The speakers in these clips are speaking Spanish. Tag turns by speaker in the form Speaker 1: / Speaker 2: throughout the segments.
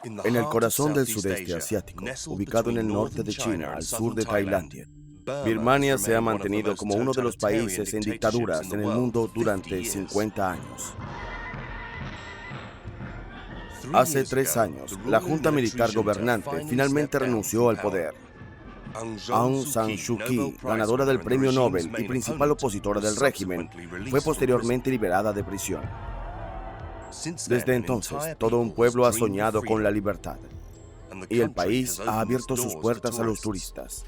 Speaker 1: En el corazón del sudeste asiático, ubicado en el norte de China, al sur de Tailandia, Birmania se ha mantenido como uno de los países en dictaduras en el mundo durante 50 años. Hace 3 años, la junta militar gobernante finalmente renunció al poder. Aung San Suu Kyi, ganadora del Premio Nobel y principal opositora del régimen, fue posteriormente liberada de prisión. Desde entonces, todo un pueblo ha soñado con la libertad, y el país ha abierto sus puertas a los turistas.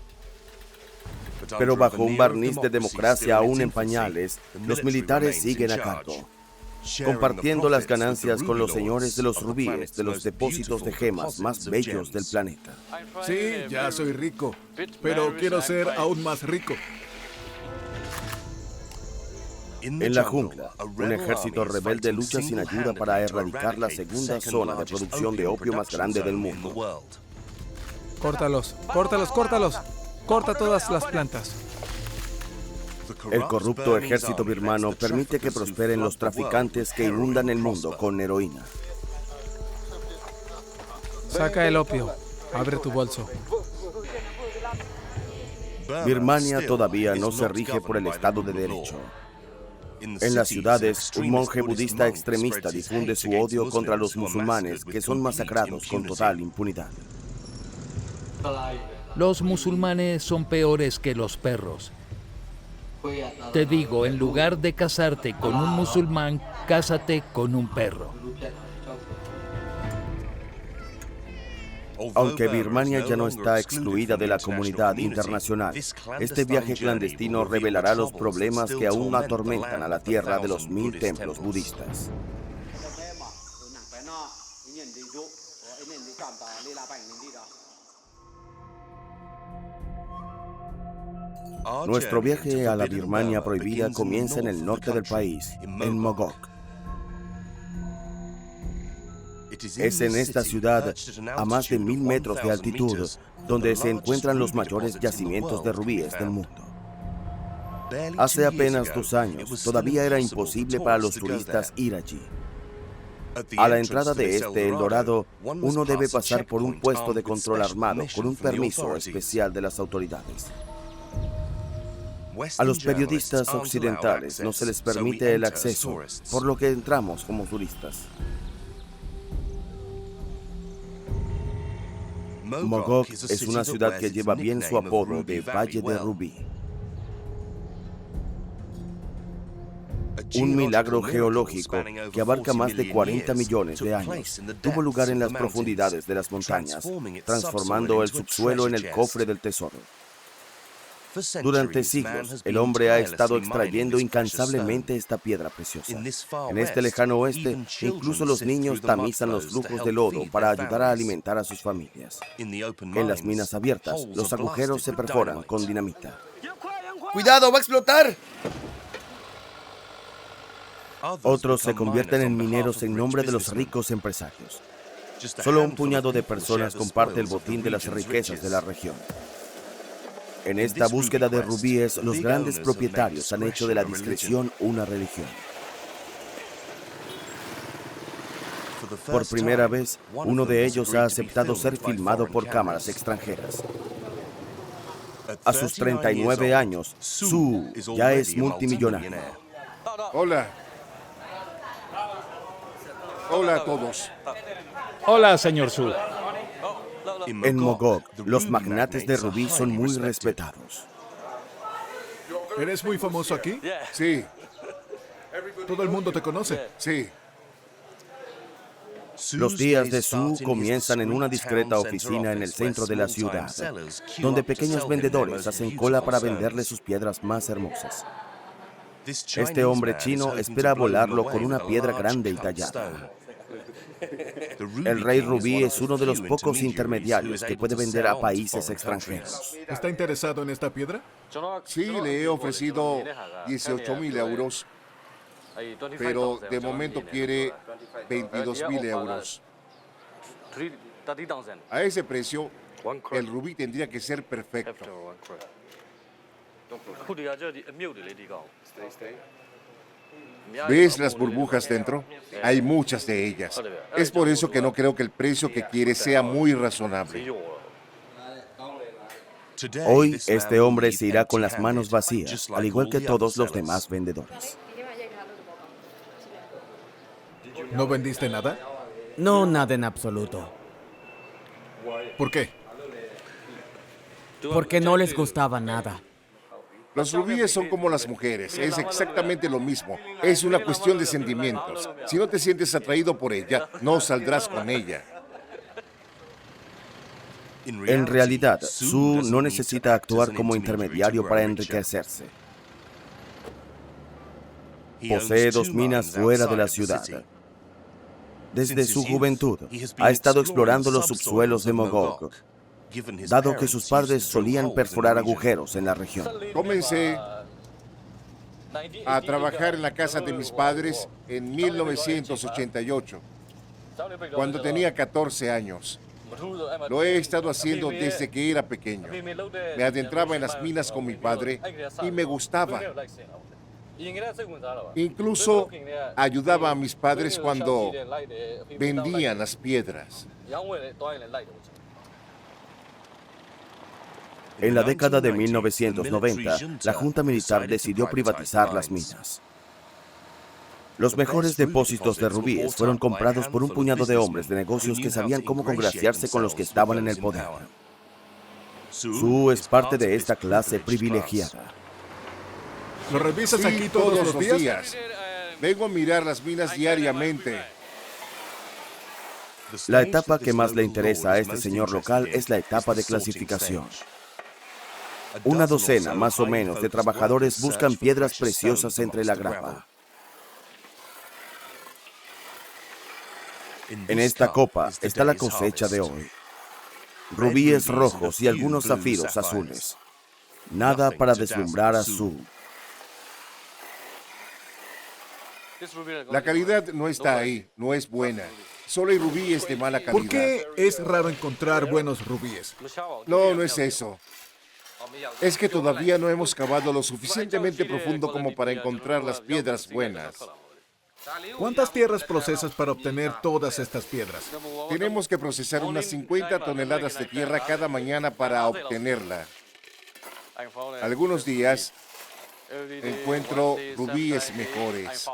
Speaker 1: Pero bajo un barniz de democracia aún en pañales, los militares siguen a cargo, compartiendo las ganancias con los señores de los rubíes de los depósitos de gemas más bellos del planeta.
Speaker 2: Sí, ya soy rico, pero quiero ser aún más rico.
Speaker 1: En la jungla, un ejército rebelde lucha sin ayuda para erradicar la segunda zona de producción de opio más grande del mundo.
Speaker 3: Córtalos, córtalos, córtalos. Corta todas las plantas.
Speaker 1: El corrupto ejército birmano permite que prosperen los traficantes que inundan el mundo con heroína.
Speaker 3: Saca el opio. Abre tu bolso.
Speaker 1: Birmania todavía no se rige por el Estado de Derecho. En las ciudades, un monje budista extremista difunde su odio contra los musulmanes, que son masacrados con total impunidad.
Speaker 4: Los musulmanes son peores que los perros. Te digo, en lugar de casarte con un musulmán, cásate con un perro.
Speaker 1: Aunque Birmania ya no está excluida de la comunidad internacional, este viaje clandestino revelará los problemas que aún atormentan a la tierra de los 1000 templos budistas. Nuestro viaje a la Birmania prohibida comienza en el norte del país, en Mogok. Es en esta ciudad, a más de 1000 metros de altitud, donde se encuentran los mayores yacimientos de rubíes del mundo. Hace apenas 2 años, todavía era imposible para los turistas ir allí. A la entrada de este El Dorado, uno debe pasar por un puesto de control armado con un permiso especial de las autoridades. A los periodistas occidentales no se les permite el acceso, por lo que entramos como turistas. Mogok es una ciudad que lleva bien su apodo de Valle de Rubí. Un milagro geológico que abarca más de 40 millones de años tuvo lugar en las profundidades de las montañas, transformando el subsuelo en el cofre del tesoro. Durante siglos, el hombre ha estado extrayendo incansablemente esta piedra preciosa. En este lejano oeste, incluso los niños tamizan los flujos de lodo para ayudar a alimentar a sus familias. En las minas abiertas, los agujeros se perforan con dinamita. ¡Cuidado, va a explotar! Otros se convierten en mineros en nombre de los ricos empresarios. Solo un puñado de personas comparte el botín de las riquezas de la región. En esta búsqueda de rubíes, los grandes propietarios han hecho de la discreción una religión. Por primera vez, uno de ellos ha aceptado ser filmado por cámaras extranjeras. A sus 39 años, Su ya es multimillonario.
Speaker 2: Hola. Hola a todos.
Speaker 4: Hola, señor Su.
Speaker 1: En Mogok, los magnates de rubí son muy respetados.
Speaker 2: ¿Eres muy famoso aquí? Sí. ¿Todo el mundo te conoce? Sí.
Speaker 1: Los días de Su comienzan en una discreta oficina en el centro de la ciudad, donde pequeños vendedores hacen cola para venderle sus piedras más hermosas. Este hombre chino espera volarlo con una piedra grande y tallada. El rey rubí es uno de los pocos intermediarios que puede vender a países extranjeros.
Speaker 2: ¿Está interesado en esta piedra?
Speaker 5: Sí, le he ofrecido 18.000 euros, pero de momento quiere 22.000 euros. A ese precio, el rubí tendría que ser perfecto. ¿Ves las burbujas dentro? Hay muchas de ellas. Es por eso que no creo que el precio que quiere sea muy razonable.
Speaker 1: Hoy este hombre se irá con las manos vacías, al igual que todos los demás vendedores.
Speaker 2: ¿No vendiste nada?
Speaker 6: No, nada en absoluto.
Speaker 2: ¿Por qué?
Speaker 6: Porque no les gustaba nada.
Speaker 5: Los rubíes son como las mujeres, es exactamente lo mismo. Es una cuestión de sentimientos. Si no te sientes atraído por ella, no saldrás con ella.
Speaker 1: En realidad, Su no necesita actuar como intermediario para enriquecerse. Posee 2 minas fuera de la ciudad. Desde su juventud, ha estado explorando los subsuelos de Mogok, dado que sus padres solían perforar agujeros en la región.
Speaker 5: Comencé a trabajar en la casa de mis padres en 1988, cuando tenía 14 años. Lo he estado haciendo desde que era pequeño. Me adentraba en las minas con mi padre y me gustaba. Incluso ayudaba a mis padres cuando vendían las piedras.
Speaker 1: En la década de 1990, la Junta Militar decidió privatizar las minas. Los mejores depósitos de rubíes fueron comprados por un puñado de hombres de negocios que sabían cómo congraciarse con los que estaban en el poder. Su es parte de esta clase privilegiada.
Speaker 2: ¿Lo revisas
Speaker 5: Sí,
Speaker 2: aquí todos los días?
Speaker 5: Vengo a mirar las minas diariamente.
Speaker 1: La etapa que más le interesa a este señor local es la etapa de clasificación. Una docena, más o menos, de trabajadores buscan piedras preciosas entre la grava. En esta copa está la cosecha de hoy. Rubíes rojos y algunos zafiros azules. Nada para deslumbrar a Su.
Speaker 5: La calidad no está ahí, no es buena. Solo hay rubíes de mala calidad.
Speaker 2: ¿Por qué es raro encontrar buenos rubíes?
Speaker 5: No, no es eso. Es que todavía no hemos cavado lo suficientemente profundo como para encontrar las piedras buenas.
Speaker 2: ¿Cuántas tierras procesas para obtener todas estas piedras?
Speaker 5: Tenemos que procesar unas 50 toneladas de tierra cada mañana para obtenerla. Algunos días encuentro rubíes mejores.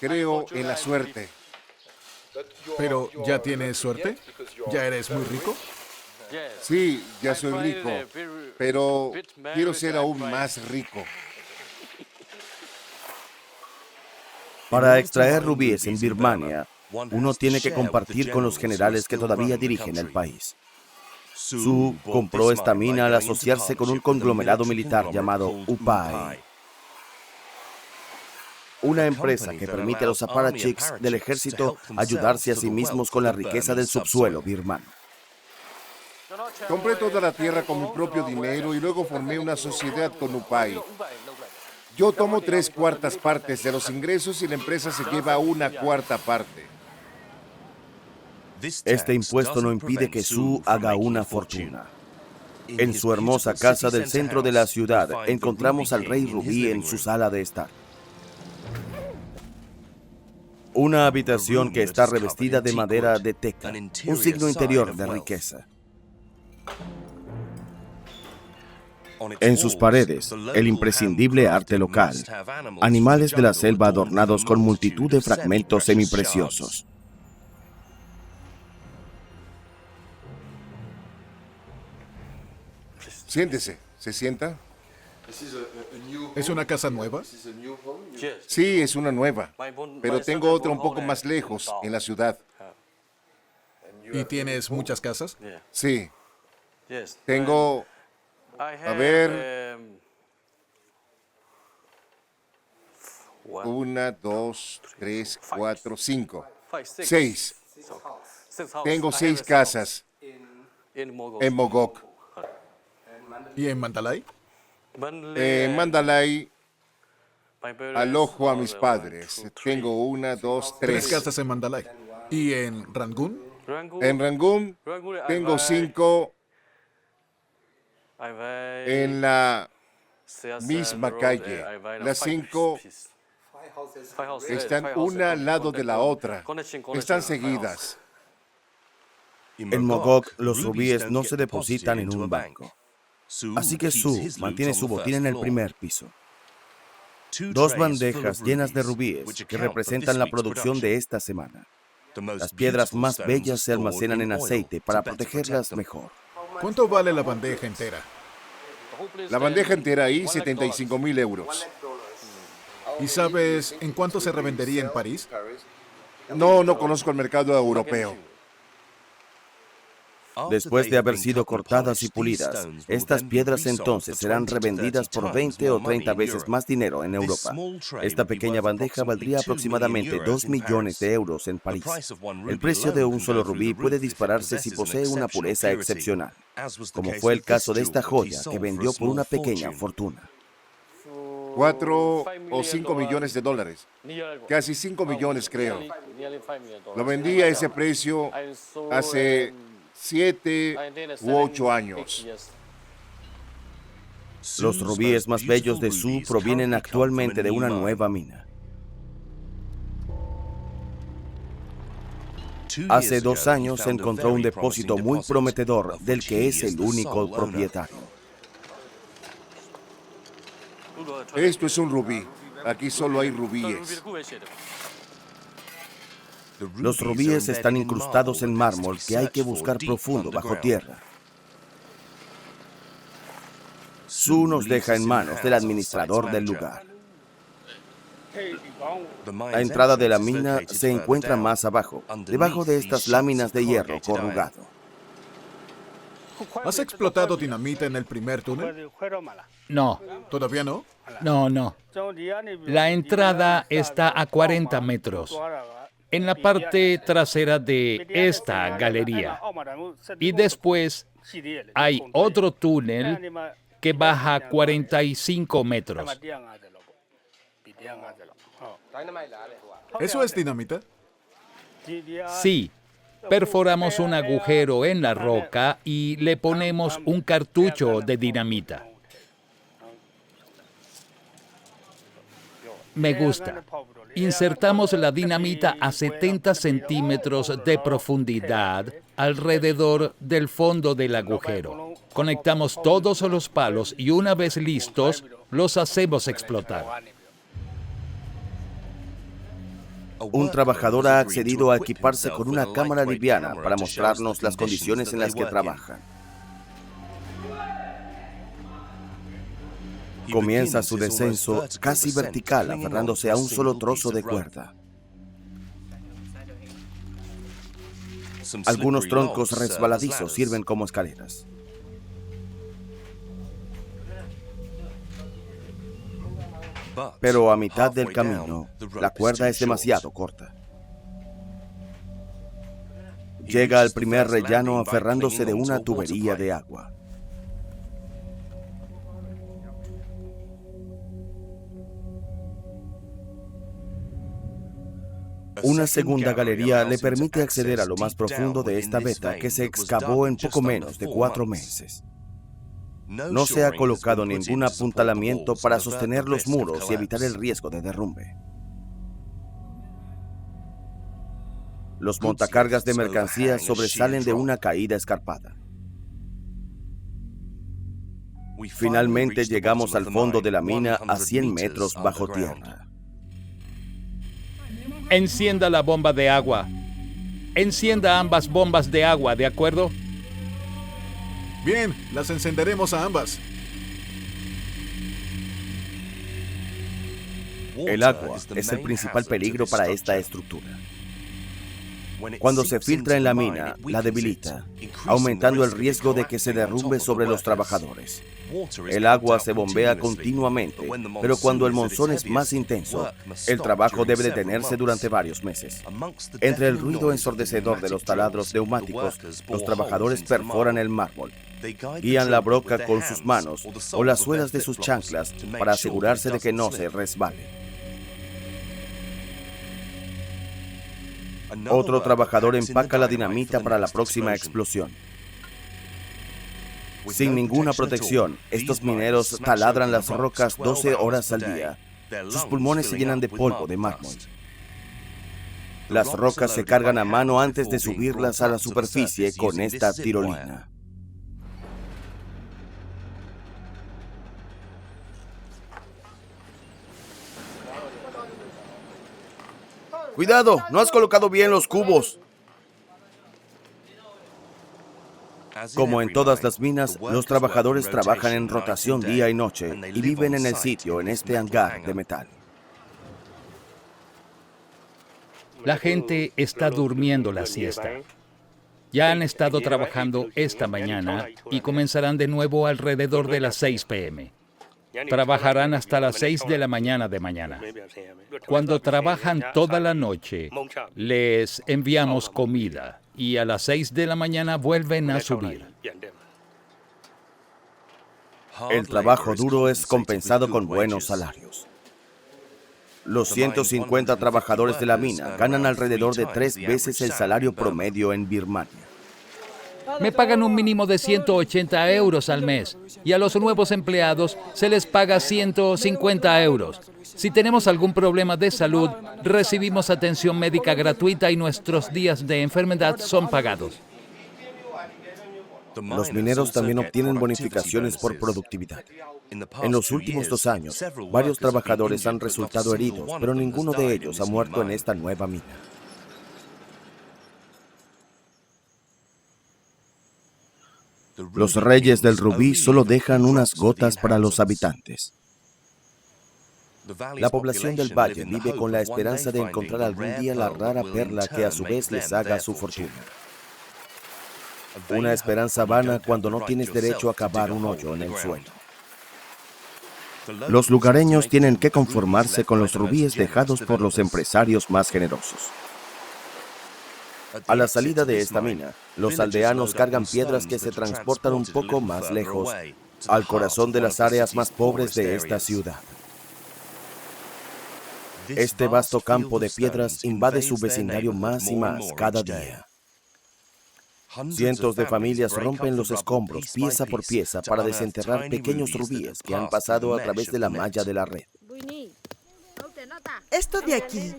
Speaker 5: Creo en la suerte.
Speaker 2: ¿Pero ya tienes suerte? ¿Ya eres muy rico?
Speaker 5: Sí, ya soy rico, pero quiero ser aún más rico.
Speaker 1: Para extraer rubíes en Birmania, uno tiene que compartir con los generales que todavía dirigen el país. Su compró esta mina al asociarse con un conglomerado militar llamado UPAI, una empresa que permite a los apparatchiks del ejército ayudarse a sí mismos con la riqueza del subsuelo birmano.
Speaker 5: Compré toda la tierra con mi propio dinero y luego formé una sociedad con UPAI. Yo tomo 3/4 partes de los ingresos y la empresa se lleva 1/4 parte.
Speaker 1: Este impuesto no impide que Su haga una fortuna. En su hermosa casa del centro de la ciudad, encontramos al rey rubí en su sala de estar. Una habitación que está revestida de madera de teca, un signo interior de riqueza. En sus paredes, el imprescindible arte local, animales de la selva adornados con multitud de fragmentos semipreciosos.
Speaker 5: Siéntese, ¿se sienta?
Speaker 2: ¿Es una casa nueva?
Speaker 5: Sí, es una nueva, pero tengo otra un poco más lejos, en la ciudad.
Speaker 2: ¿Y tienes muchas casas?
Speaker 5: Sí, tengo, a ver, 1, 2, 3, 4, 5, 6. Tengo 6 casas en Mogok.
Speaker 2: ¿Y en Mandalay?
Speaker 5: En Mandalay alojo a mis padres. Tengo 1, 2,
Speaker 2: 3
Speaker 5: 3.
Speaker 2: casas en Mandalay. ¿Y en Rangún?
Speaker 5: En Rangún tengo 5 en la misma calle. Las 5 Están una al lado de la otra. Están seguidas.
Speaker 1: En Mogok, los rubíes no se depositan en un banco. Así que Su mantiene su botín en el primer piso. 2 bandejas llenas de rubíes que representan la producción de esta semana. Las piedras más bellas se almacenan en aceite para protegerlas mejor.
Speaker 2: ¿Cuánto vale la bandeja entera?
Speaker 5: La bandeja entera ahí, 75.000 euros.
Speaker 2: ¿Y sabes en cuánto se revendería en París?
Speaker 5: No conozco el mercado europeo.
Speaker 1: Después de haber sido cortadas y pulidas, estas piedras entonces serán revendidas por 20 o 30 veces más dinero en Europa. Esta pequeña bandeja valdría aproximadamente 2 millones de euros en París. El precio de un solo rubí puede dispararse si posee una pureza excepcional, como fue el caso de esta joya que vendió por una pequeña fortuna.
Speaker 5: 4 o 5 millones de dólares. Casi 5 millones, creo. Lo vendí a ese precio hace 7 u 8 años.
Speaker 1: Los rubíes más bellos de Su provienen actualmente de una nueva mina. Hace 2 años se encontró un depósito muy prometedor del que es el único propietario.
Speaker 5: Esto es un rubí. Aquí solo hay rubíes.
Speaker 1: Los rubíes están incrustados en mármol que hay que buscar profundo bajo tierra. Su nos deja en manos del administrador del lugar. La entrada de la mina se encuentra más abajo, debajo de estas láminas de hierro corrugado.
Speaker 2: ¿Has explotado dinamita en el primer túnel?
Speaker 4: No,
Speaker 2: ¿Todavía no?
Speaker 4: no. La entrada está a 40 metros, en la parte trasera de esta galería. Y después hay otro túnel que baja 45 metros.
Speaker 2: ¿Eso es dinamita?
Speaker 4: Sí, perforamos un agujero en la roca y le ponemos un cartucho de dinamita. Me gusta. Insertamos la dinamita a 70 centímetros de profundidad alrededor del fondo del agujero. Conectamos todos los palos y una vez listos, los hacemos explotar.
Speaker 1: Un trabajador ha accedido a equiparse con una cámara liviana para mostrarnos las condiciones en las que trabajan. Comienza su descenso casi vertical, aferrándose a un solo trozo de cuerda. Algunos troncos resbaladizos sirven como escaleras. Pero a mitad del camino, la cuerda es demasiado corta. Llega al primer rellano aferrándose de una tubería de agua. Una segunda galería le permite acceder a lo más profundo de esta veta que se excavó en poco menos de 4 meses. No se ha colocado ningún apuntalamiento para sostener los muros y evitar el riesgo de derrumbe. Los montacargas de mercancías sobresalen de una caída escarpada. Finalmente llegamos al fondo de la mina a 100 metros bajo tierra.
Speaker 4: Encienda la bomba de agua. Encienda ambas bombas de agua, ¿de acuerdo?
Speaker 2: Bien, las encenderemos a ambas.
Speaker 1: El agua es el principal peligro para esta estructura. Cuando se filtra en la mina, la debilita, aumentando el riesgo de que se derrumbe sobre los trabajadores. El agua se bombea continuamente, pero cuando el monzón es más intenso, el trabajo debe detenerse durante varios meses. Entre el ruido ensordecedor de los taladros neumáticos, los trabajadores perforan el mármol. Guían la broca con sus manos o las suelas de sus chanclas para asegurarse de que no se resbale. Otro trabajador empaca la dinamita para la próxima explosión. Sin ninguna protección, estos mineros taladran las rocas 12 horas al día, Sus pulmones se llenan de polvo de mármol. Las rocas se cargan a mano antes de subirlas a la superficie con esta tirolina. ¡Cuidado! ¡No has colocado bien los cubos! Como en todas las minas, los trabajadores trabajan en rotación día y noche y viven en el sitio, en este hangar de metal.
Speaker 4: La gente está durmiendo la siesta. Ya han estado trabajando esta mañana y comenzarán de nuevo alrededor de las 6 p.m. Trabajarán hasta las 6 de la mañana de mañana. Cuando trabajan toda la noche, les enviamos comida y a las 6 de la mañana vuelven a subir.
Speaker 1: El trabajo duro es compensado con buenos salarios. Los 150 trabajadores de la mina ganan alrededor de 3 veces el salario promedio en Birmania.
Speaker 4: Me pagan un mínimo de 180 euros al mes y a los nuevos empleados se les paga 150 euros. Si tenemos algún problema de salud, recibimos atención médica gratuita y nuestros días de enfermedad son pagados.
Speaker 1: Los mineros también obtienen bonificaciones por productividad. En los últimos 2 años, varios trabajadores han resultado heridos, pero ninguno de ellos ha muerto en esta nueva mina. Los reyes del rubí solo dejan unas gotas para los habitantes. La población del valle vive con la esperanza de encontrar algún día la rara perla que a su vez les haga su fortuna. Una esperanza vana cuando no tienes derecho a cavar un hoyo en el suelo. Los lugareños tienen que conformarse con los rubíes dejados por los empresarios más generosos. A la salida de esta mina, los aldeanos cargan piedras que se transportan un poco más lejos, al corazón de las áreas más pobres de esta ciudad. Este vasto campo de piedras invade su vecindario más y más cada día. Cientos de familias rompen los escombros pieza por pieza para desenterrar pequeños rubíes que han pasado a través de la malla de la red.
Speaker 7: Esto de aquí,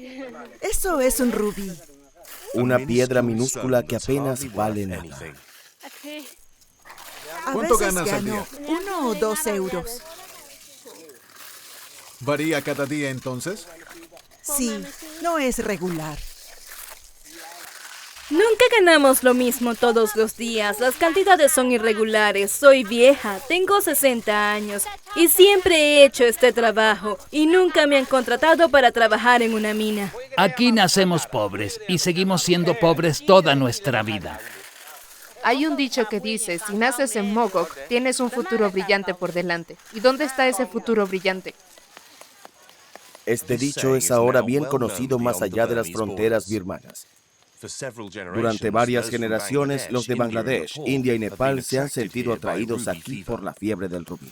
Speaker 7: eso es un rubí.
Speaker 1: Una piedra minúscula que apenas vale nada.
Speaker 7: A
Speaker 2: ¿Cuánto
Speaker 7: veces
Speaker 2: ganas al
Speaker 7: gano
Speaker 2: día?
Speaker 7: 1 o 2 euros.
Speaker 2: ¿Varía cada día entonces?
Speaker 7: Sí, no es regular.
Speaker 8: Nunca ganamos lo mismo todos los días. Las cantidades son irregulares. Soy vieja, tengo 60 años y siempre he hecho este trabajo y nunca me han contratado para trabajar en una mina.
Speaker 4: Aquí nacemos pobres y seguimos siendo pobres toda nuestra vida.
Speaker 9: Hay un dicho que dice, si naces en Mogok, tienes un futuro brillante por delante. ¿Y dónde está ese futuro brillante?
Speaker 1: Este dicho es ahora bien conocido más allá de las fronteras birmanas. Durante varias generaciones, los de Bangladesh, India y Nepal se han sentido atraídos aquí por la fiebre del rubí.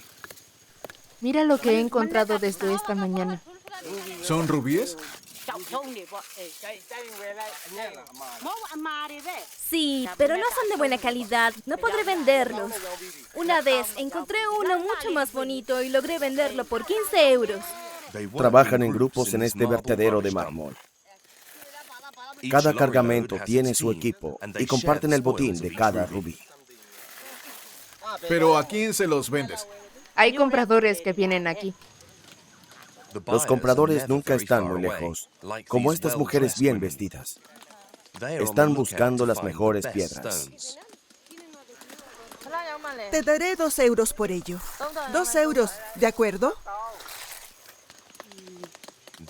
Speaker 9: Mira lo que he encontrado desde esta mañana.
Speaker 2: ¿Son rubíes?
Speaker 8: Sí, pero no son de buena calidad. No podré venderlos. Una vez encontré uno mucho más bonito y logré venderlo por 15 euros.
Speaker 1: Trabajan en grupos en este vertedero de mármol. Cada cargamento tiene su equipo y comparten el botín de cada rubí.
Speaker 2: ¿Pero a quién se los vendes?
Speaker 9: Hay compradores que vienen aquí.
Speaker 1: Los compradores nunca están muy lejos, como estas mujeres bien vestidas. Están buscando las mejores piedras.
Speaker 7: Te daré 2 euros por ello. 2 euros, ¿de acuerdo?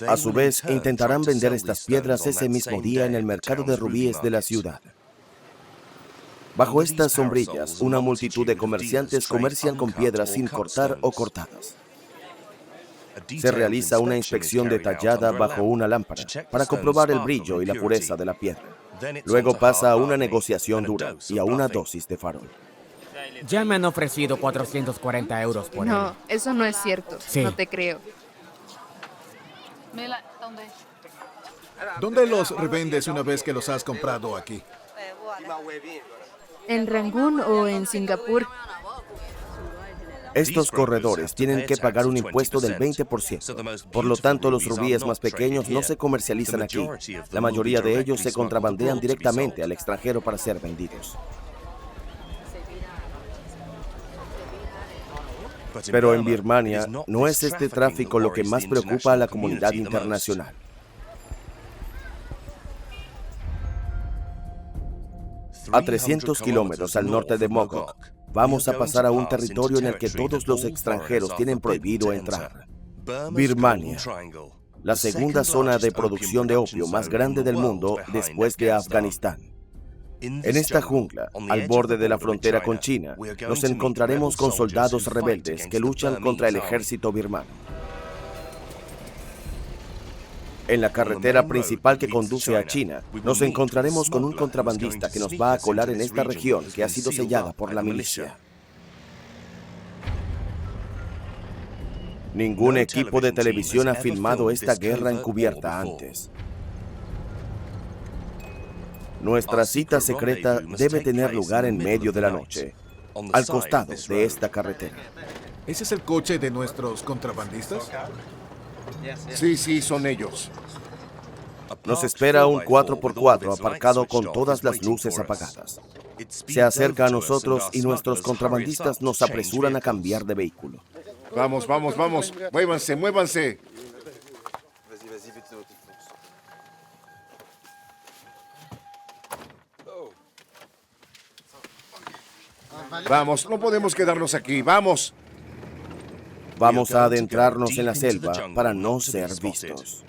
Speaker 1: A su vez, intentarán vender estas piedras ese mismo día en el mercado de rubíes de la ciudad. Bajo estas sombrillas, una multitud de comerciantes comercian con piedras sin cortar o cortadas. Se realiza una inspección detallada bajo una lámpara para comprobar el brillo y la pureza de la piedra. Luego pasa a una negociación dura y a una dosis de farol.
Speaker 6: Ya me han ofrecido 440 euros por él.
Speaker 9: No, eso no es cierto.
Speaker 6: Sí.
Speaker 9: No te creo.
Speaker 2: ¿Dónde los revendes una vez que los has comprado aquí?
Speaker 9: ¿En Rangún o en Singapur?
Speaker 1: Estos corredores tienen que pagar un impuesto del 20%. Por lo tanto, los rubíes más pequeños no se comercializan aquí. La mayoría de ellos se contrabandean directamente al extranjero para ser vendidos. Pero en Birmania no es este tráfico lo que más preocupa a la comunidad internacional. A 300 kilómetros al norte de Mogok, vamos a pasar a un territorio en el que todos los extranjeros tienen prohibido entrar. Birmania, la segunda zona de producción de opio más grande del mundo después de Afganistán. En esta jungla, al borde de la frontera con China, nos encontraremos con soldados rebeldes que luchan contra el ejército birmano. En la carretera principal que conduce a China, nos encontraremos con un contrabandista que nos va a colar en esta región que ha sido sellada por la milicia. Ningún equipo de televisión ha filmado esta guerra encubierta antes. Nuestra cita secreta debe tener lugar en medio de la noche, al costado de esta carretera.
Speaker 2: ¿Ese es el coche de nuestros contrabandistas?
Speaker 5: Sí, son ellos.
Speaker 1: Nos espera un 4x4 aparcado con todas las luces apagadas. Se acerca a nosotros y nuestros contrabandistas nos apresuran a cambiar de vehículo.
Speaker 5: Vamos. Muévanse. Vamos, no podemos quedarnos aquí, vamos.
Speaker 1: Vamos a adentrarnos en la selva para no ser vistos.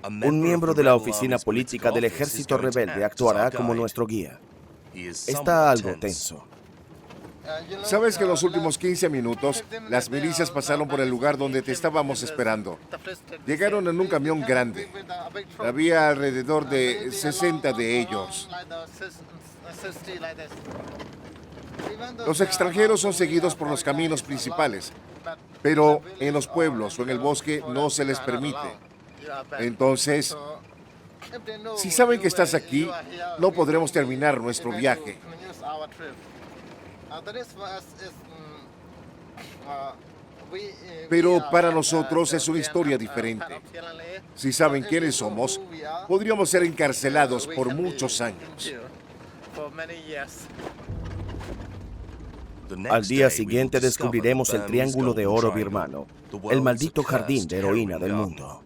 Speaker 1: Un miembro de la oficina política del ejército rebelde actuará como nuestro guía. Está algo tenso.
Speaker 5: ¿Sabes que en los últimos 15 minutos las milicias pasaron por el lugar donde te estábamos esperando? Llegaron en un camión grande. Había alrededor de 60 de ellos. Los extranjeros son seguidos por los caminos principales, pero en los pueblos o en el bosque no se les permite. Entonces, si saben que estás aquí, no podremos terminar nuestro viaje. Pero para nosotros es una historia diferente. Si saben quiénes somos, podríamos ser encarcelados por muchos años.
Speaker 1: Al día siguiente descubriremos el Triángulo de Oro birmano, el maldito jardín de heroína del mundo.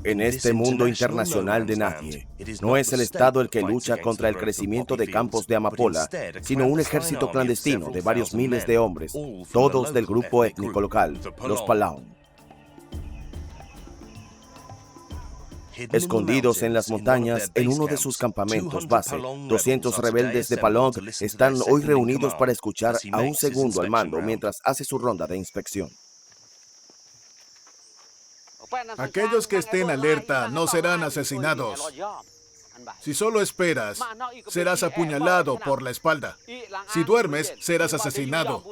Speaker 1: En este mundo internacional de nadie, no es el Estado el que lucha contra el crecimiento de campos de amapola, sino un ejército clandestino de varios miles de hombres, todos del grupo étnico local, los Palaung. Escondidos en las montañas, en uno de sus campamentos base, 200 rebeldes de Palaung están hoy reunidos para escuchar a un segundo al mando mientras hace su ronda de inspección.
Speaker 2: Aquellos que estén alerta no serán asesinados. Si solo esperas, serás apuñalado por la espalda. Si duermes, serás asesinado.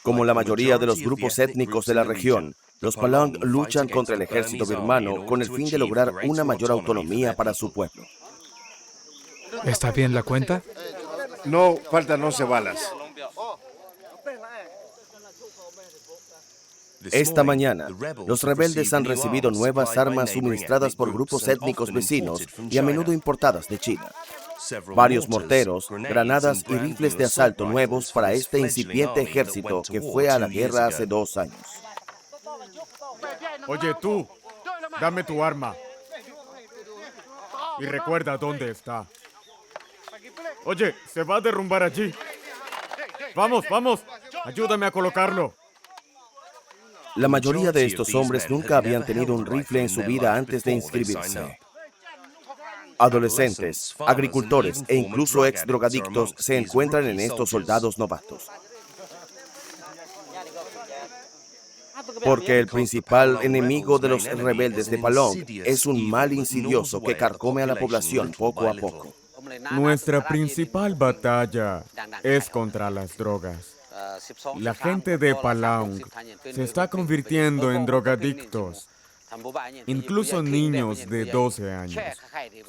Speaker 1: Como la mayoría de los grupos étnicos de la región, los Palaung luchan contra el ejército birmano con el fin de lograr una mayor autonomía para su pueblo.
Speaker 3: ¿Está bien la cuenta?
Speaker 5: No, faltan 11 balas.
Speaker 1: Esta mañana, los rebeldes han recibido nuevas armas suministradas por grupos étnicos vecinos y a menudo importadas de China. Varios morteros, granadas y rifles de asalto nuevos para este incipiente ejército que fue a la guerra hace 2 años.
Speaker 10: Oye tú, dame tu arma. Y recuerda dónde está. Oye, se va a derrumbar allí. Vamos, ayúdame a colocarlo.
Speaker 1: La mayoría de estos hombres nunca habían tenido un rifle en su vida antes de inscribirse. Adolescentes, agricultores e incluso ex-drogadictos se encuentran en estos soldados novatos. Porque el principal enemigo de los rebeldes de Palaung es un mal insidioso que carcome a la población poco a poco.
Speaker 10: Nuestra principal batalla es contra las drogas. La gente de Palaung se está convirtiendo en drogadictos
Speaker 11: incluso niños de 12 años.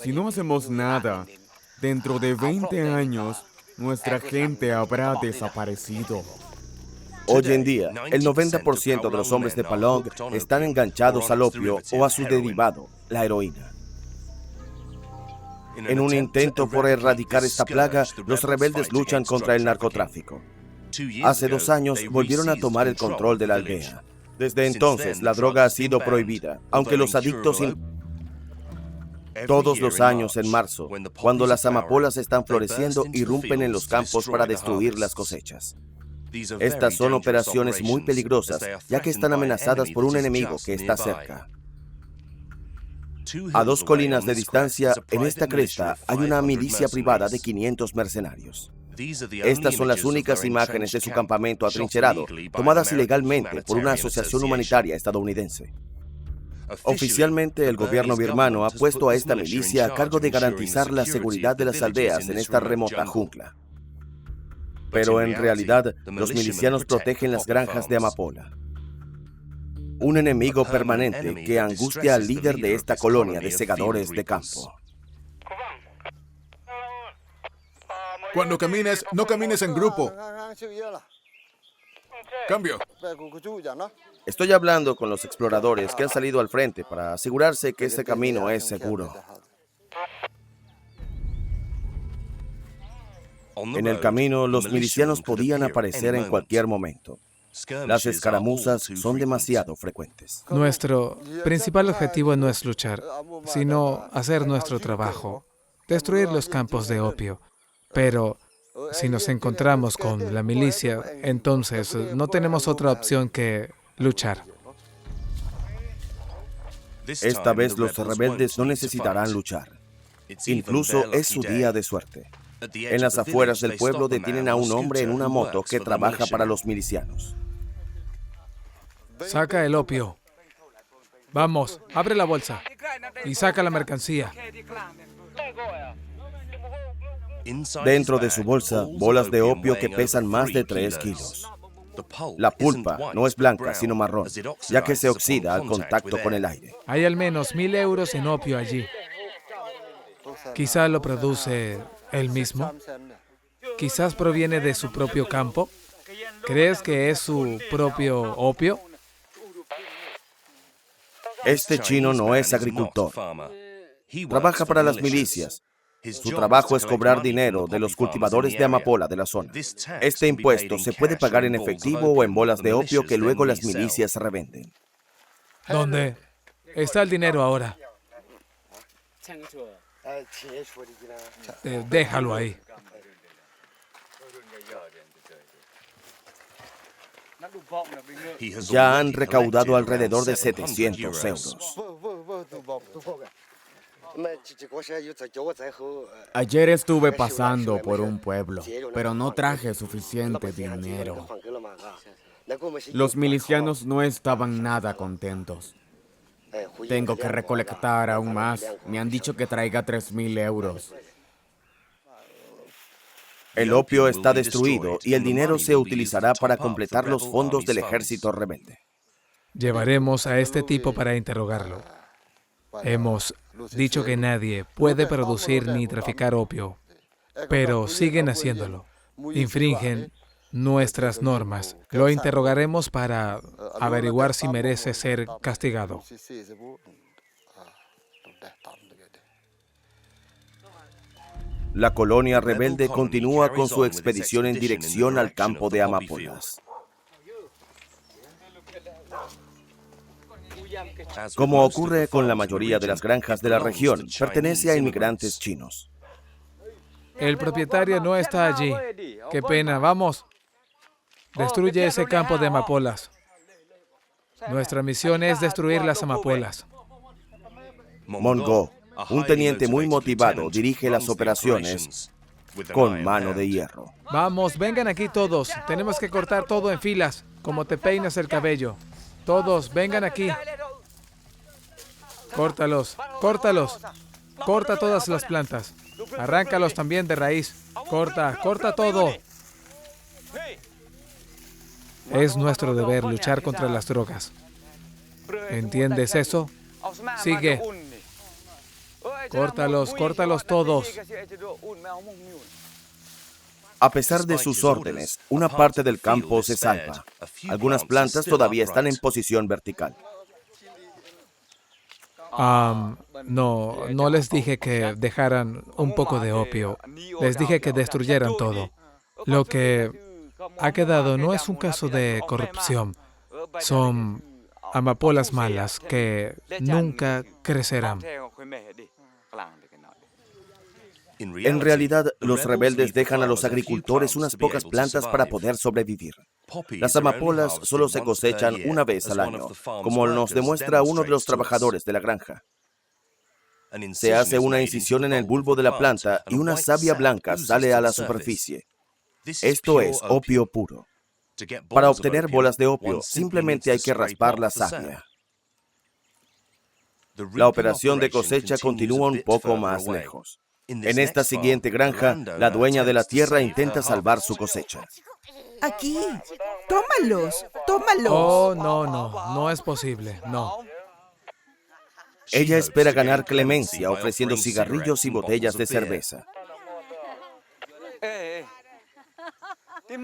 Speaker 11: Si no hacemos nada, dentro de 20 años, nuestra gente habrá desaparecido.
Speaker 1: Hoy en día, el 90% de los hombres de Palong están enganchados al opio o a su derivado, la heroína. En un intento por erradicar esta plaga, los rebeldes luchan contra el narcotráfico. Hace 2 años volvieron a tomar el control de la aldea. Desde entonces, la droga ha sido prohibida, aunque los adictos... Todos los años en marzo, cuando las amapolas están floreciendo, irrumpen en los campos para destruir las cosechas. Estas son operaciones muy peligrosas, ya que están amenazadas por un enemigo que está cerca. A 2 colinas de distancia, en esta cresta, hay una milicia privada de 500 mercenarios. Estas son las únicas imágenes de su campamento atrincherado, tomadas ilegalmente por una asociación humanitaria estadounidense. Oficialmente, el gobierno birmano ha puesto a esta milicia a cargo de garantizar la seguridad de las aldeas en esta remota jungla. Pero en realidad, los milicianos protegen las granjas de amapola. Un enemigo permanente que angustia al líder de esta colonia de segadores de campo.
Speaker 2: Cuando camines, no camines en grupo. Cambio.
Speaker 1: Estoy hablando con los exploradores que han salido al frente para asegurarse que este camino es seguro. En el camino, los milicianos podían aparecer en cualquier momento. Las escaramuzas son demasiado frecuentes.
Speaker 3: Nuestro principal objetivo no es luchar, sino hacer nuestro trabajo, destruir los campos de opio. Pero si nos encontramos con la milicia, entonces no tenemos otra opción que luchar.
Speaker 1: Esta vez los rebeldes no necesitarán luchar. Incluso es su día de suerte. En las afueras del pueblo detienen a un hombre en una moto que trabaja para los milicianos.
Speaker 3: Saca el opio. Vamos, abre la bolsa y saca la mercancía.
Speaker 1: Dentro de su bolsa, bolas de opio que pesan más de 3 kilos. La pulpa no es blanca, sino marrón, ya que se oxida al contacto con el aire.
Speaker 3: Hay al menos 1,000 euros en opio allí. Quizá lo produce él mismo. Quizás proviene de su propio campo. ¿Crees que es su propio opio?
Speaker 1: Este chino no es agricultor. Trabaja para las milicias. Su trabajo es cobrar dinero de los cultivadores de amapola de la zona. Este impuesto se puede pagar en efectivo o en bolas de opio que luego las milicias revenden.
Speaker 3: ¿Dónde está el dinero ahora? Déjalo ahí.
Speaker 1: Ya han recaudado alrededor de 700 euros.
Speaker 6: Ayer estuve pasando por un pueblo, pero no traje suficiente dinero. Los milicianos no estaban nada contentos. Tengo que recolectar aún más. Me han dicho que traiga 3,000 euros.
Speaker 1: El opio está destruido y el dinero se utilizará para completar los fondos del ejército rebelde.
Speaker 3: Llevaremos a este tipo para interrogarlo. Hemos dicho que nadie puede producir ni traficar opio, pero siguen haciéndolo. Infringen nuestras normas. Lo interrogaremos para averiguar si merece ser castigado.
Speaker 1: La colonia rebelde continúa con su expedición en dirección al campo de amapolas. Como ocurre con la mayoría de las granjas de la región, pertenece a inmigrantes chinos.
Speaker 3: El propietario no está allí. Qué pena, vamos. Destruye ese campo de amapolas. Nuestra misión es destruir las amapolas.
Speaker 1: Mongo, un teniente muy motivado, dirige las operaciones con mano de hierro.
Speaker 3: Vamos, vengan aquí todos. Tenemos que cortar todo en filas, como te peinas el cabello. Todos, vengan aquí. Córtalos, córtalos. Corta todas las plantas. Arráncalos también de raíz. Corta, corta todo. Es nuestro deber luchar contra las drogas. ¿Entiendes eso? Sigue. Córtalos, córtalos todos.
Speaker 1: A pesar de sus órdenes, una parte del campo se salva. Algunas plantas todavía están en posición vertical.
Speaker 3: No les dije que dejaran un poco de opio. Les dije que destruyeran todo. Lo que ha quedado no es un caso de corrupción. Son amapolas malas que nunca crecerán.
Speaker 1: En realidad, los rebeldes dejan a los agricultores unas pocas plantas para poder sobrevivir. Las amapolas solo se cosechan una vez al año, como nos demuestra uno de los trabajadores de la granja. Se hace una incisión en el bulbo de la planta y una savia blanca sale a la superficie. Esto es opio puro. Para obtener bolas de opio, simplemente hay que raspar la savia. La operación de cosecha continúa un poco más lejos. En esta siguiente granja, la dueña de la tierra intenta salvar su cosecha.
Speaker 7: Aquí. Tómalos, tómalos.
Speaker 3: Oh, no es posible, no.
Speaker 1: Ella espera ganar clemencia ofreciendo cigarrillos y botellas de cerveza.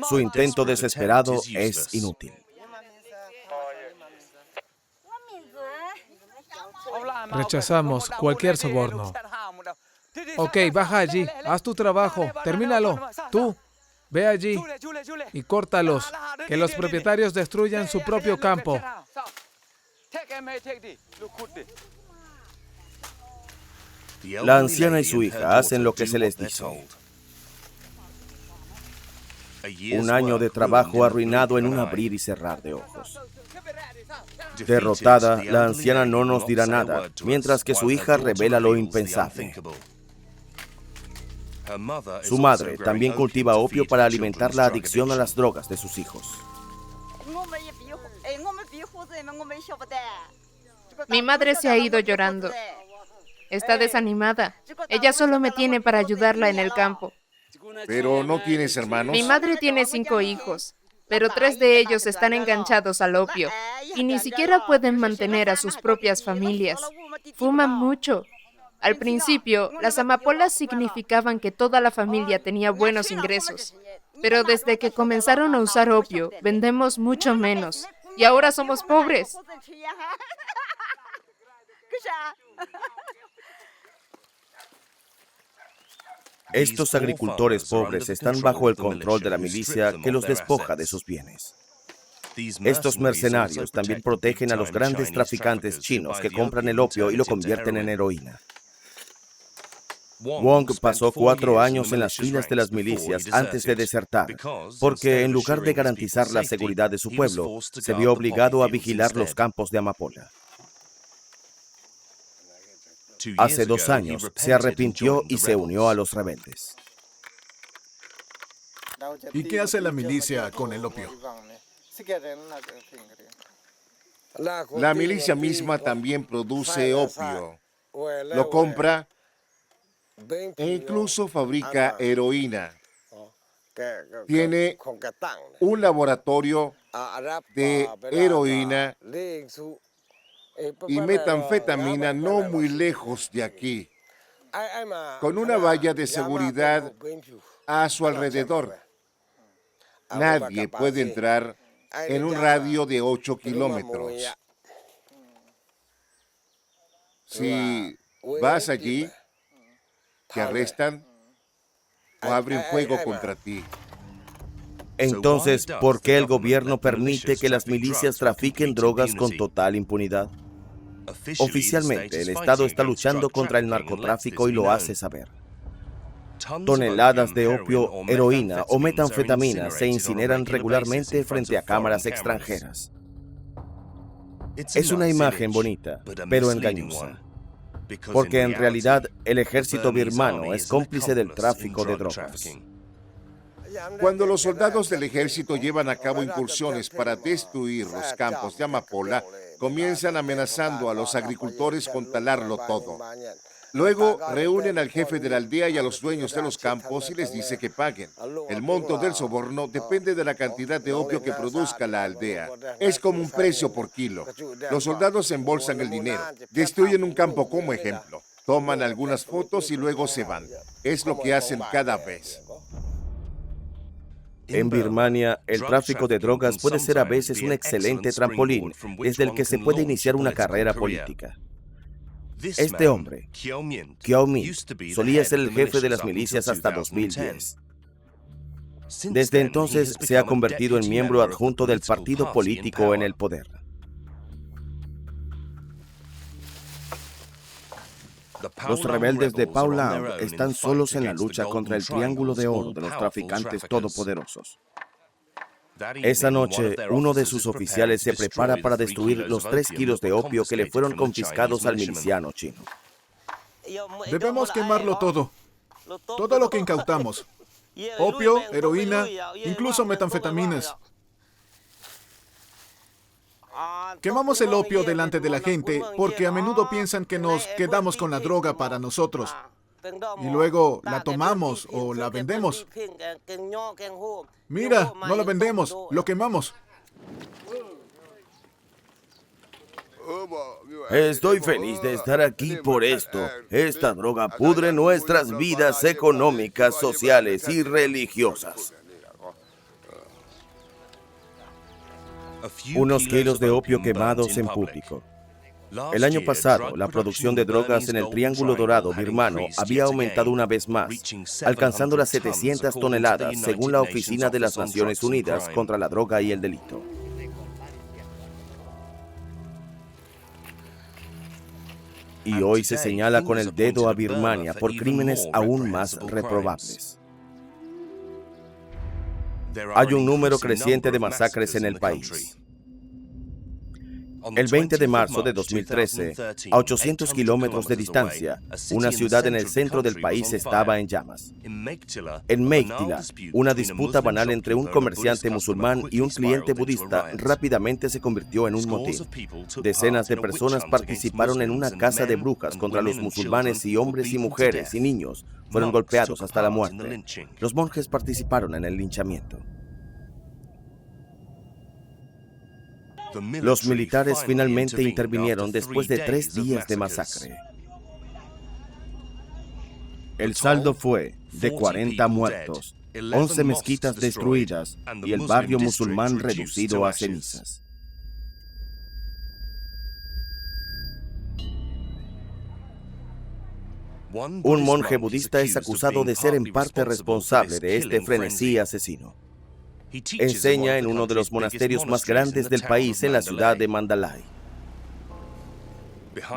Speaker 1: Su intento desesperado es inútil.
Speaker 3: Rechazamos cualquier soborno. Ok, baja allí, haz tu trabajo, termínalo. Tú, ve allí y córtalos, que los propietarios destruyan su propio campo.
Speaker 1: La anciana y su hija hacen lo que se les dice. Un año de trabajo arruinado en un abrir y cerrar de ojos. Derrotada, la anciana no nos dirá nada, mientras que su hija revela lo impensable. Su madre también cultiva opio para alimentar la adicción a las drogas de sus hijos.
Speaker 9: Mi madre se ha ido llorando. Está desanimada. Ella solo me tiene para ayudarla en el campo.
Speaker 5: ¿Pero no tienes hermanos?
Speaker 9: Mi madre tiene 5 hijos, pero 3 de ellos están enganchados al opio y ni siquiera pueden mantener a sus propias familias. Fuman mucho. Al principio, las amapolas significaban que toda la familia tenía buenos ingresos, pero desde que comenzaron a usar opio, vendemos mucho menos y ahora somos pobres.
Speaker 1: Estos agricultores pobres están bajo el control de la milicia que los despoja de sus bienes. Estos mercenarios también protegen a los grandes traficantes chinos que compran el opio y lo convierten en heroína. Wong pasó 4 años en las filas de las milicias antes de desertar, porque en lugar de garantizar la seguridad de su pueblo, se vio obligado a vigilar los campos de amapola. Hace 2 años se arrepintió y se unió a los rebeldes.
Speaker 2: ¿Y qué hace la milicia con el opio?
Speaker 5: La milicia misma también produce opio. Lo compra e incluso fabrica heroína. Tiene un laboratorio de heroína y metanfetamina no muy lejos de aquí, con una valla de seguridad a su alrededor. Nadie puede entrar en un radio de 8 kilómetros. Si vas allí, te arrestan o abren fuego contra ti.
Speaker 1: Entonces, ¿por qué el gobierno permite que las milicias trafiquen drogas con total impunidad? Oficialmente, el Estado está luchando contra el narcotráfico y lo hace saber. Toneladas de opio, heroína o metanfetamina se incineran regularmente frente a cámaras extranjeras. Es una imagen bonita, pero engañosa, porque en realidad el ejército birmano es cómplice del tráfico de drogas.
Speaker 5: Cuando los soldados del ejército llevan a cabo incursiones para destruir los campos de amapola, comienzan amenazando a los agricultores con talarlo todo. Luego reúnen al jefe de la aldea y a los dueños de los campos y les dice que paguen. El monto del soborno depende de la cantidad de opio que produzca la aldea. Es como un precio por kilo. Los soldados embolsan el dinero, destruyen un campo como ejemplo, toman algunas fotos y luego se van. Es lo que hacen cada vez.
Speaker 1: En Birmania, el tráfico de drogas puede ser a veces un excelente trampolín desde el que se puede iniciar una carrera política. Este hombre, Kyaw Min, solía ser el jefe de las milicias hasta 2010. Desde entonces se ha convertido en miembro adjunto del partido político en el poder. Los rebeldes de Pau Lam están solos en la lucha contra el Triángulo de Oro de los traficantes todopoderosos. Esa noche, uno de sus oficiales se prepara para destruir los 3 kilos de opio que le fueron confiscados al miliciano chino.
Speaker 2: Debemos quemarlo todo. Todo lo que incautamos. Opio, heroína, incluso metanfetaminas. Quemamos el opio delante de la gente porque a menudo piensan que nos quedamos con la droga para nosotros. Y luego la tomamos o la vendemos. Mira, no la vendemos, lo quemamos.
Speaker 1: Estoy feliz de estar aquí por esto. Esta droga pudre nuestras vidas económicas, sociales y religiosas. Unos kilos de opio quemados en público. El año pasado, la producción de drogas en el Triángulo Dorado birmano había aumentado una vez más, alcanzando las 700 toneladas, según la Oficina de las Naciones Unidas contra la Droga y el Delito. Y hoy se señala con el dedo a Birmania por crímenes aún más reprobables. Hay un número creciente de masacres en el país. El 20 de marzo de 2013, a 800 kilómetros de distancia, una ciudad en el centro del país estaba en llamas. En Meiktila, una disputa banal entre un comerciante musulmán y un cliente budista rápidamente se convirtió en un motín. Decenas de personas participaron en una caza de brujas contra los musulmanes y hombres y mujeres y niños fueron golpeados hasta la muerte. Los monjes participaron en el linchamiento. Los militares finalmente intervinieron después de 3 días de masacre. El saldo fue de 40 muertos, 11 mezquitas destruidas y el barrio musulmán reducido a cenizas. Un monje budista es acusado de ser en parte responsable de este frenesí asesino. Enseña en uno de los monasterios más grandes del país en la ciudad de Mandalay.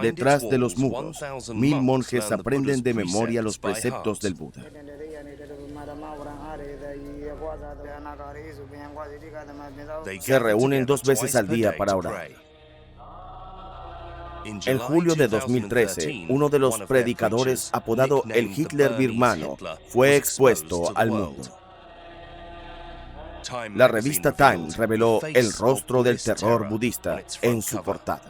Speaker 1: Detrás de los muros, 1000 monjes aprenden de memoria los preceptos del Buda. Se reúnen 2 veces al día para orar. En julio de 2013, uno de los predicadores, apodado el Hitler birmano, fue expuesto al mundo. La revista Time reveló el rostro del terror budista en su portada.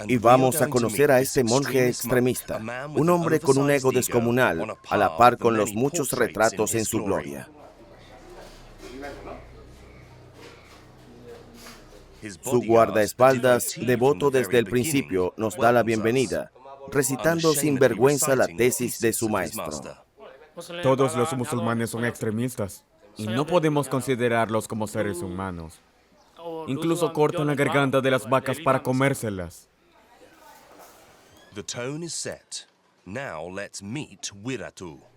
Speaker 1: Y vamos a conocer a este monje extremista, un hombre con un ego descomunal, a la par con los muchos retratos en su gloria. Su guardaespaldas, devoto desde el principio, nos da la bienvenida, recitando sin vergüenza la tesis de su maestro.
Speaker 11: Todos los musulmanes son extremistas y no podemos considerarlos como seres humanos. Incluso cortan la garganta de las vacas para comérselas.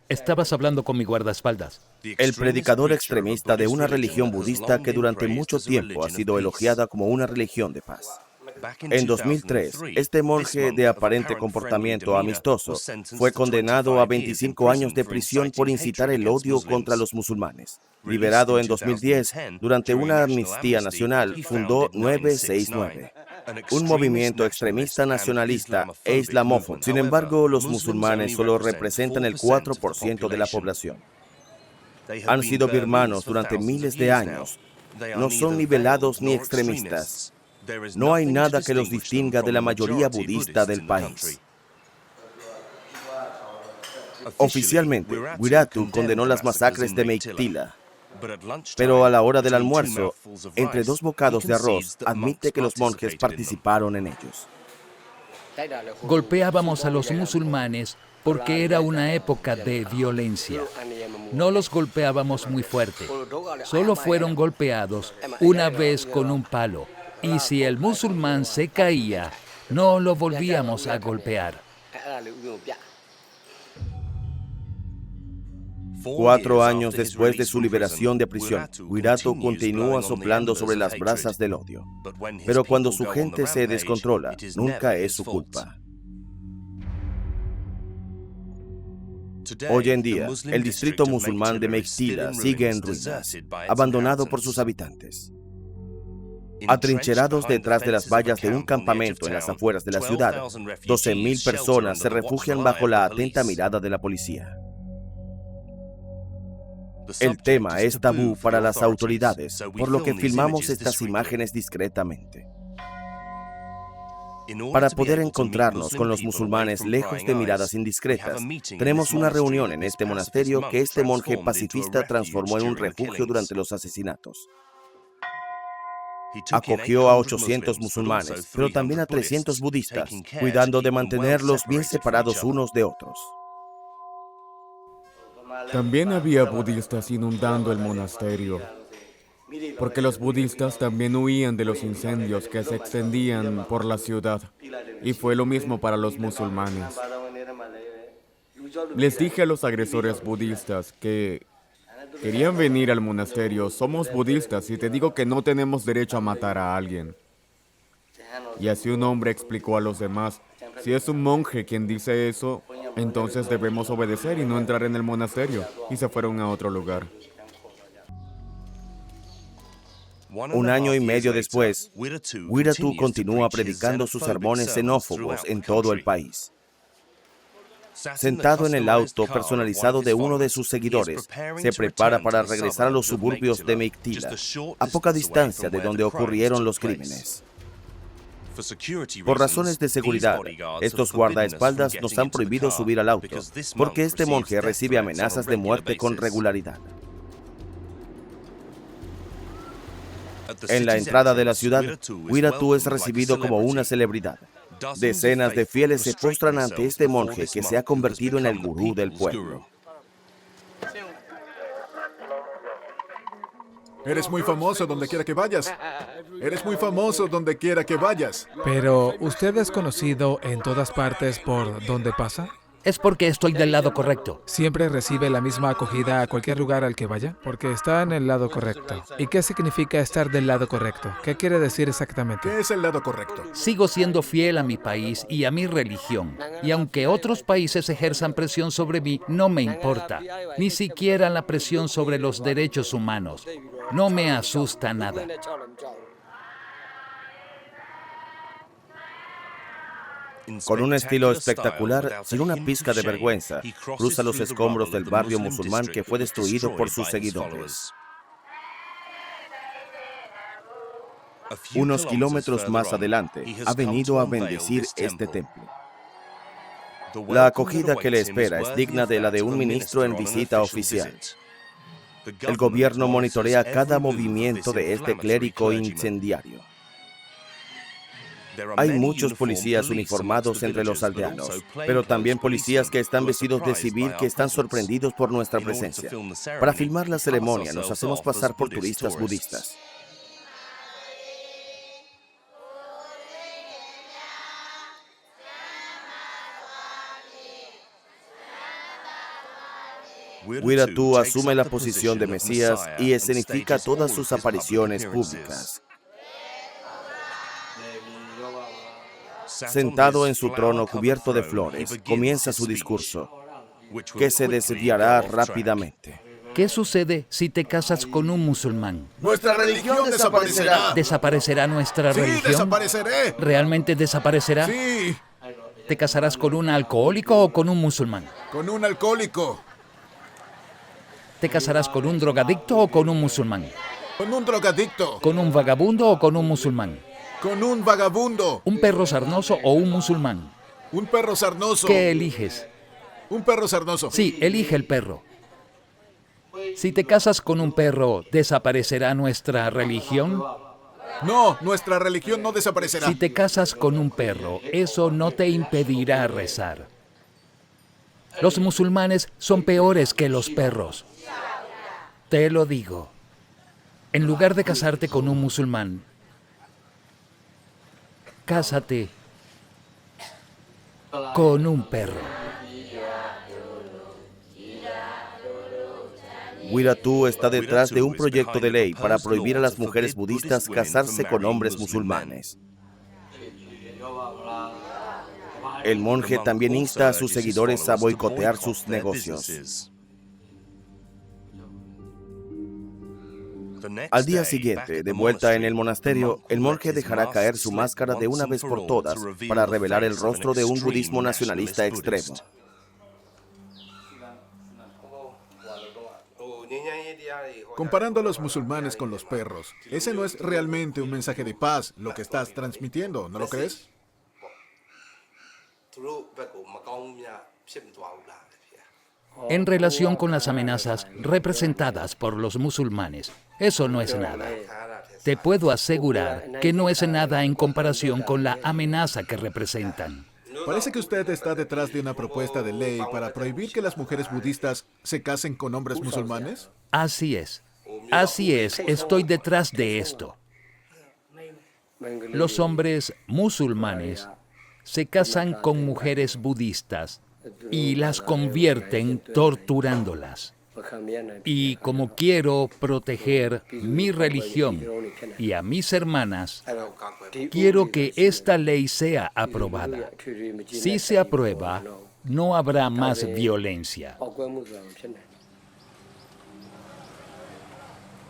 Speaker 4: Estabas hablando con mi guardaespaldas.
Speaker 1: El predicador extremista de una religión budista que durante mucho tiempo ha sido elogiada como una religión de paz. En 2003, este monje de aparente comportamiento amistoso fue condenado a 25 años de prisión por incitar el odio contra los musulmanes. Liberado en 2010, durante una amnistía nacional, fundó 969, un movimiento extremista nacionalista e islamófobo. Sin embargo, los musulmanes solo representan el 4% de la población. Han sido birmanos durante miles de años No son ni velados ni extremistas. No hay nada que los distinga de la mayoría budista del país. Oficialmente, Wiratu condenó las masacres de Meiktila, pero a la hora del almuerzo, entre 2 bocados de arroz, admite que los monjes participaron en ellos.
Speaker 4: Golpeábamos a los musulmanes porque era una época de violencia. No los golpeábamos muy fuerte. Solo fueron golpeados una vez con un palo. Y si el musulmán se caía, no lo volvíamos a golpear.
Speaker 1: 4 años después de su liberación de prisión, Wiratu continúa soplando sobre las brasas del odio. Pero cuando su gente se descontrola, nunca es su culpa. Hoy en día, el distrito musulmán de Meiktila sigue en ruinas, abandonado por sus habitantes. Atrincherados detrás de las vallas de un campamento en las afueras de la ciudad, 12.000 personas se refugian bajo la atenta mirada de la policía. El tema es tabú para las autoridades, por lo que filmamos estas imágenes discretamente. Para poder encontrarnos con los musulmanes lejos de miradas indiscretas, tenemos una reunión en este monasterio que este monje pacifista transformó en un refugio durante los asesinatos. Acogió a 800 musulmanes, pero también a 300 budistas, cuidando de mantenerlos bien separados unos de otros.
Speaker 11: También había budistas inundando el monasterio, porque los budistas también huían de los incendios que se extendían por la ciudad, y fue lo mismo para los musulmanes. Les dije a los agresores budistas que querían venir al monasterio. Somos budistas y te digo que no tenemos derecho a matar a alguien. Y así un hombre explicó a los demás: si es un monje quien dice eso, entonces debemos obedecer y no entrar en el monasterio. Y se fueron a otro lugar.
Speaker 1: 1 año y medio después, Wiratu continúa predicando sus sermones xenófobos en todo el país. Sentado en el auto personalizado de uno de sus seguidores, se prepara para regresar a los suburbios de Meiktila, a poca distancia de donde ocurrieron los crímenes. Por razones de seguridad, estos guardaespaldas nos han prohibido subir al auto, porque este monje recibe amenazas de muerte con regularidad. En la entrada de la ciudad, Wiratu es recibido como una celebridad. Decenas de fieles se postran ante este monje que se ha convertido en el gurú del pueblo.
Speaker 2: Eres muy famoso donde quiera que vayas. Eres muy famoso donde quiera que vayas.
Speaker 3: Pero, ¿usted es conocido en todas partes por donde pasa?
Speaker 4: Es porque estoy del lado correcto.
Speaker 3: ¿Siempre recibe la misma acogida a cualquier lugar al que vaya? Porque está en el lado correcto. ¿Y qué significa estar del lado correcto? ¿Qué quiere decir exactamente?
Speaker 2: ¿Qué es el lado correcto?
Speaker 4: Sigo siendo fiel a mi país y a mi religión. Y aunque otros países ejerzan presión sobre mí, no me importa. Ni siquiera la presión sobre los derechos humanos. No me asusta nada.
Speaker 1: Con un estilo espectacular, sin una pizca de vergüenza, cruza los escombros del barrio musulmán que fue destruido por sus seguidores. Unos kilómetros más adelante, ha venido a bendecir este templo. La acogida que le espera es digna de la de un ministro en visita oficial. El gobierno monitorea cada movimiento de este clérigo incendiario. Hay muchos policías uniformados entre los aldeanos, pero también policías que están vestidos de civil que están sorprendidos por nuestra presencia. Para filmar la ceremonia nos hacemos pasar por turistas budistas. Wiratu asume la posición de Mesías y escenifica todas sus apariciones públicas. Sentado en su trono cubierto de flores, comienza su discurso, que se desviará rápidamente.
Speaker 4: ¿Qué sucede si te casas con un musulmán?
Speaker 2: Nuestra religión desaparecerá.
Speaker 4: ¿Desaparecerá nuestra religión?
Speaker 2: Sí, desapareceré.
Speaker 4: ¿Realmente desaparecerá?
Speaker 2: Sí.
Speaker 4: ¿Te casarás con un alcohólico o con un musulmán?
Speaker 2: Con un alcohólico.
Speaker 4: ¿Te casarás con un drogadicto o con un musulmán?
Speaker 2: Con un drogadicto.
Speaker 4: ¿Con un vagabundo o con un musulmán?
Speaker 2: Con un vagabundo.
Speaker 4: ¿Un perro sarnoso o un musulmán?
Speaker 2: Un perro sarnoso.
Speaker 4: ¿Qué eliges?
Speaker 2: Un perro sarnoso.
Speaker 4: Sí, elige el perro. Si te casas con un perro, ¿desaparecerá nuestra religión?
Speaker 2: No, nuestra religión no desaparecerá.
Speaker 4: Si te casas con un perro, eso no te impedirá rezar. Los musulmanes son peores que los perros. Te lo digo. En lugar de casarte con un musulmán, cásate con un perro.
Speaker 1: Wiratu está detrás de un proyecto de ley para prohibir a las mujeres budistas casarse con hombres musulmanes. El monje también insta a sus seguidores a boicotear sus negocios. Al día siguiente, de vuelta en el monasterio, el monje dejará caer su máscara de una vez por todas para revelar el rostro de un budismo nacionalista extremo.
Speaker 2: Comparando a los musulmanes con los perros, ese no es realmente un mensaje de paz lo que estás transmitiendo, ¿no lo crees?
Speaker 4: En relación con las amenazas representadas por los musulmanes, eso no es nada. Te puedo asegurar que no es nada en comparación con la amenaza que representan.
Speaker 2: Parece que usted está detrás de una propuesta de ley para prohibir que las mujeres budistas se casen con hombres musulmanes.
Speaker 4: Así es. Así es, estoy detrás de esto. Los hombres musulmanes se casan con mujeres budistas y las convierten torturándolas. Y como quiero proteger mi religión y a mis hermanas, quiero que esta ley sea aprobada. Si se aprueba, no habrá más violencia.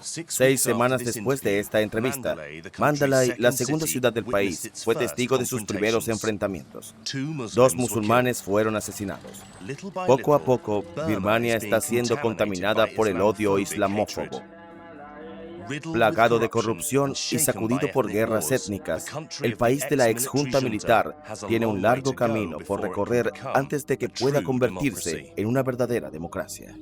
Speaker 1: 6 semanas después de esta entrevista, Mandalay, la segunda ciudad del país, fue testigo de sus primeros enfrentamientos. 2 musulmanes fueron asesinados. Poco a poco, Birmania está siendo contaminada por el odio islamófobo. Plagado de corrupción y sacudido por guerras étnicas, el país de la exjunta militar tiene un largo camino por recorrer antes de que pueda convertirse en una verdadera democracia.